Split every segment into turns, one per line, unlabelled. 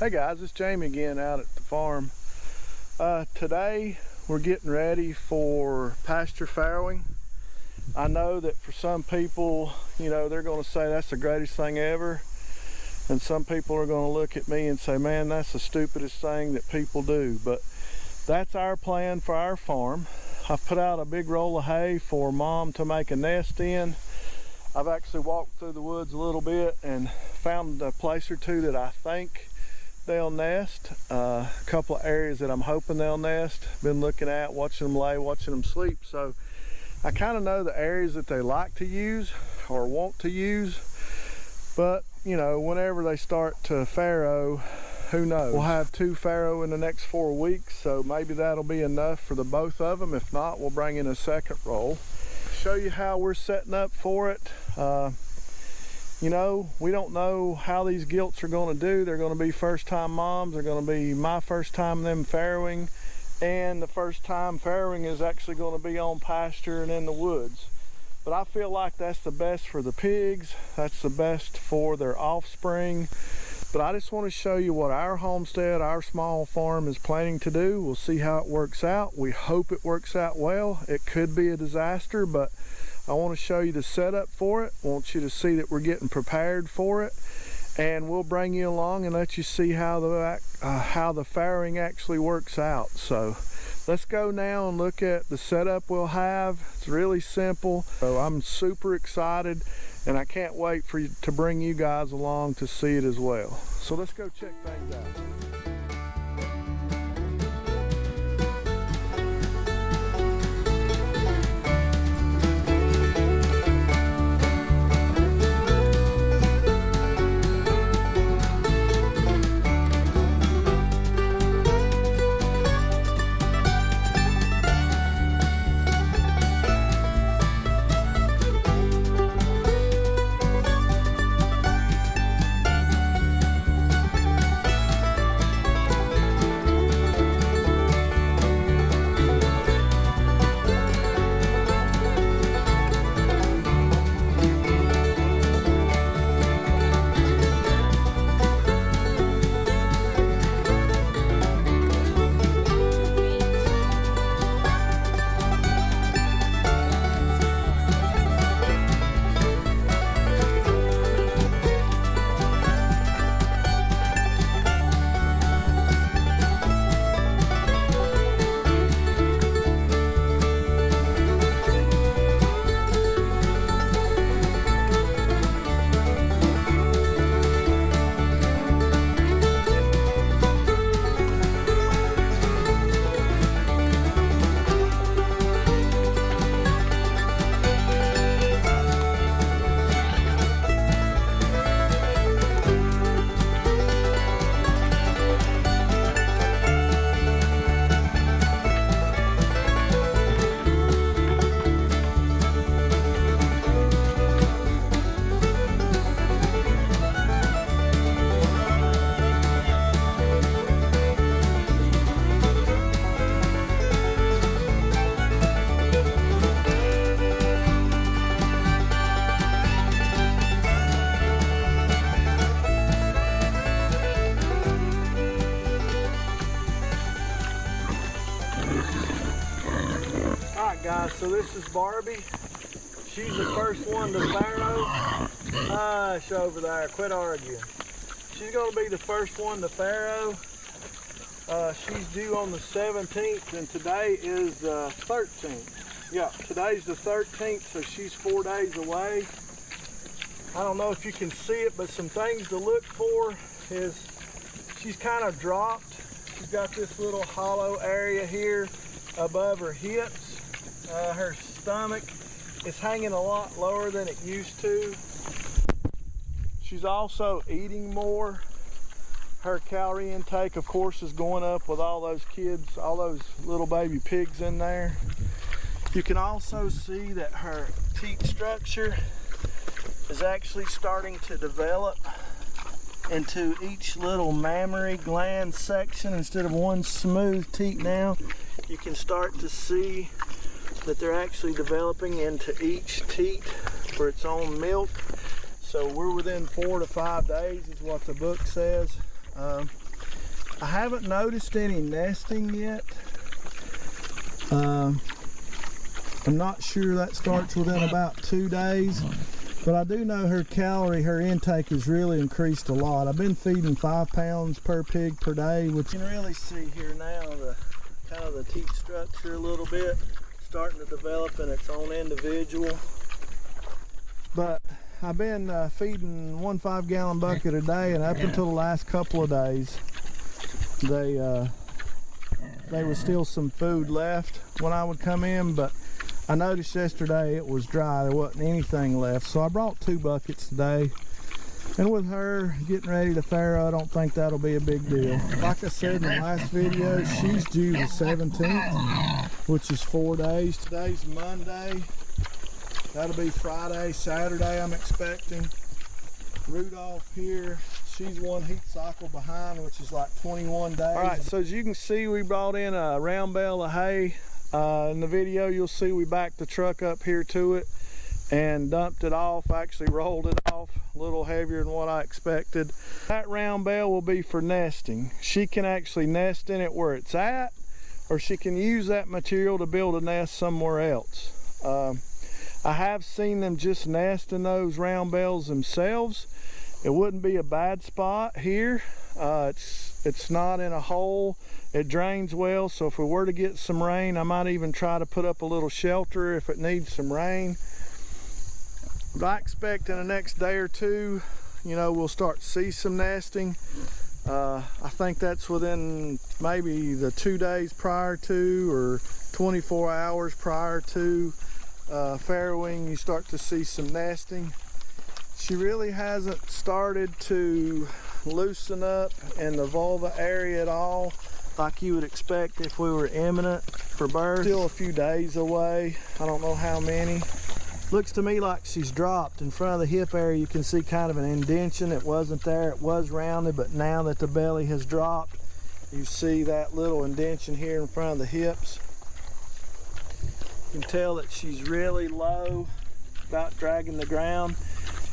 Hey guys, it's Jamie again out at the farm. Today we're getting ready for pasture farrowing. I know that for some people, you know, they're going to say that's the greatest thing ever. And some people are going to look at me and say, man, that's the stupidest thing that people do. But that's our plan for our farm. I've put out a big roll of hay for Mom to make a nest in. I've actually walked through the woods a little bit and found a place or two that I think they'll nest. A couple of areas that I'm hoping they'll nest. Been looking at, watching them lay, watching them sleep. So I kind of know the areas that they like to use or want to use. But, you know, whenever they start to farrow, who knows? We'll have 2 farrow in the next 4 weeks, so maybe that'll be enough for the both of them. If not, we'll bring in a second roll. Show you how we're setting up for it. You know, we don't know how these gilts are going to do. They're going to be first time moms. They're going to be my first time them farrowing, and the first time farrowing is actually going to be on pasture and in the woods. But I feel like that's the best for the pigs. That's the best for their offspring. But I just want to show you what our homestead, our small farm is planning to do. We'll see how it works out. We hope it works out well. It could be a disaster, but I want to show you the setup for it. I want you to see that we're getting prepared for it. And we'll bring you along and let you see how the farrowing actually works out. So let's go now and look at the setup we'll have. It's really simple. So I'm super excited and I can't wait to bring you guys along to see it as well. So let's go check things out. Guys, so this is Barbie. She's the first one to farrow. Hush over there, quit arguing. She's going to be the first one to farrow. She's due on the 17th and today is the 13th. Yeah, today's the 13th, so she's 4 days away. I don't know if you can see it, but some things to look for is she's kind of dropped. She's got this little hollow area here above her hips. Her stomach is hanging a lot lower than it used to. She's also eating more. Her calorie intake, of course, is going up with all those kids, all those little baby pigs in there. You can also see that her teat structure is actually starting to develop into each little mammary gland section. Instead of one smooth teat now, you can start to see that they're actually developing into each teat for its own milk. So we're within 4 to 5 days is what the book says. I haven't noticed any nesting yet. I'm not sure that starts within about 2 days, but I do know her intake has really increased a lot. I've been feeding 5 pounds per pig per day, which you can really see here now the kind of the teat structure a little bit starting to develop in its own individual. But I've been feeding 1 5-gallon bucket a day, and up until the last couple of days, there was still some food left when I would come in, but I noticed yesterday it was dry. There wasn't anything left, so I brought 2 buckets today. And with her getting ready to farrow, I don't think that'll be a big deal. Like I said in the last video, she's due the 17th, which is 4 days. Today's Monday. That'll be Friday, Saturday I'm expecting. Rudolph here, she's 1 heat cycle behind, which is like 21 days. All right, so as you can see, we brought in a round bale of hay. In the video, you'll see we backed the truck up here to it and dumped it off, actually rolled it off, a little heavier than what I expected. That round bale will be for nesting. She can actually nest in it where it's at, or she can use that material to build a nest somewhere else. I have seen them just nest in those round bales themselves. It wouldn't be a bad spot here. It's not in a hole. It drains well, so if we were to get some rain, I might even try to put up a little shelter if it needs some rain. But I expect in the next day or two, you know, we'll start to see some nesting. I think that's within maybe the 2 days prior to, or 24 hours prior to farrowing, you start to see some nesting. She really hasn't started to loosen up in the vulva area at all, like you would expect if we were imminent for birth. Still a few days away. I don't know how many. Looks to me like she's dropped. In front of the hip area, you can see kind of an indentation. It wasn't there. It was rounded, but now that the belly has dropped, you see that little indentation here in front of the hips. You can tell that she's really low, about dragging the ground.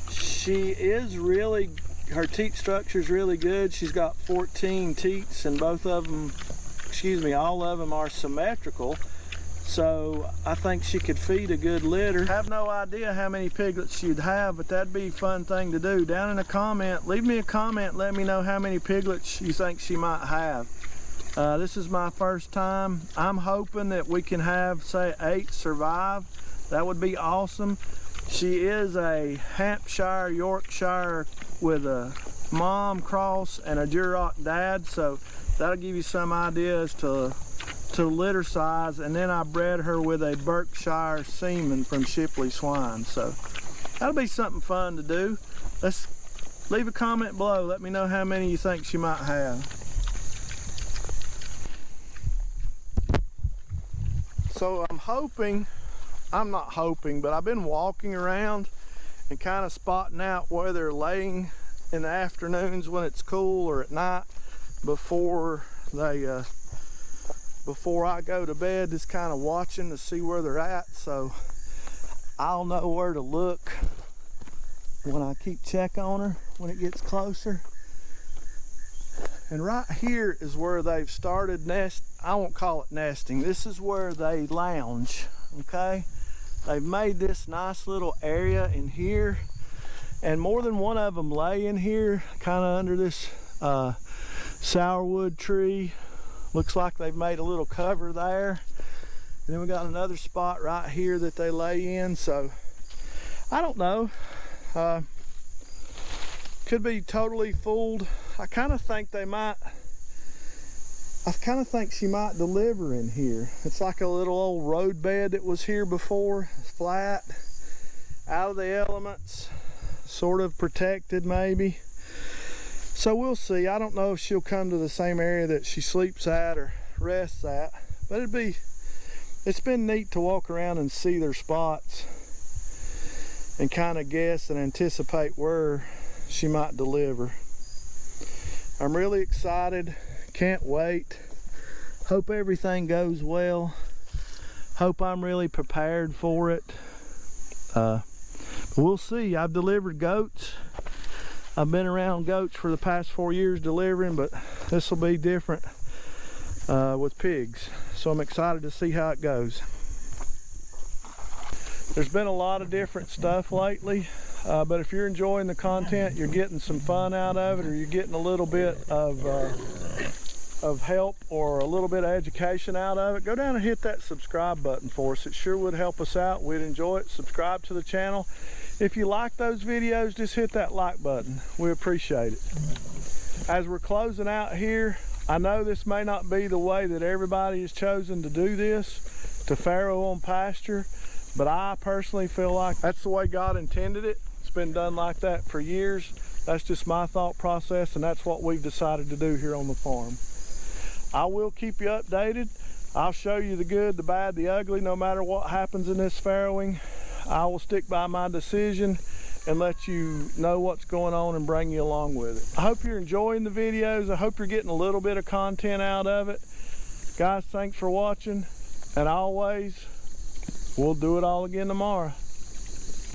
She is really, her teat structure is really good. She's got 14 teats, and both of them, all of them are symmetrical. So I think she could feed a good litter. I have no idea how many piglets she'd have, but that'd be a fun thing to do. Down in a comment, leave me a comment, let me know how many piglets you think she might have. This is my first time. I'm hoping that we can have, say, 8 survive. That would be awesome. She is a Hampshire Yorkshire with a mom cross and a Duroc dad, so that'll give you some idea as to litter size. And then I bred her with a Berkshire semen from Shipley swine, so that'll be something fun to do. Let's leave a comment below, let me know how many you think she might have. So I'm not hoping, but I've been walking around and kind of spotting out where they're laying in the afternoons when it's cool, or at night before I go to bed, just kind of watching to see where they're at, so I'll know where to look when I keep check on her when it gets closer. And right here is where they've started I won't call it nesting. This is where they lounge, okay? They've made this nice little area in here, and more than one of them lay in here, kind of under this sourwood tree. Looks like they've made a little cover there. And then we got another spot right here that they lay in, so I don't know. Could be totally fooled. I kind of think she might deliver in here. It's like a little old road bed that was here before. It's flat, out of the elements, sort of protected maybe. So we'll see. I don't know if she'll come to the same area that she sleeps at or rests at, but it's been neat to walk around and see their spots and kind of guess and anticipate where she might deliver. I'm really excited, can't wait. Hope everything goes well. Hope I'm really prepared for it. We'll see. I've delivered goats. I've been around goats for the past 4 years delivering, but this will be different with pigs. So I'm excited to see how it goes. There's been a lot of different stuff lately, but if you're enjoying the content, you're getting some fun out of it, or you're getting a little bit of help or a little bit of education out of it, go down and hit that subscribe button for us. It sure would help us out. We'd enjoy it. Subscribe to the channel. If you like those videos, just hit that like button. We appreciate it. As we're closing out here, I know this may not be the way that everybody has chosen to do this, to farrow on pasture, but I personally feel like that's the way God intended it. It's been done like that for years. That's just my thought process, and that's what we've decided to do here on the farm. I will keep you updated. I'll show you the good, the bad, the ugly, no matter what happens in this farrowing. I will stick by my decision and let you know what's going on and bring you along with it. I hope you're enjoying the videos. I hope you're getting a little bit of content out of it. Guys, thanks for watching, and always, we'll do it all again tomorrow.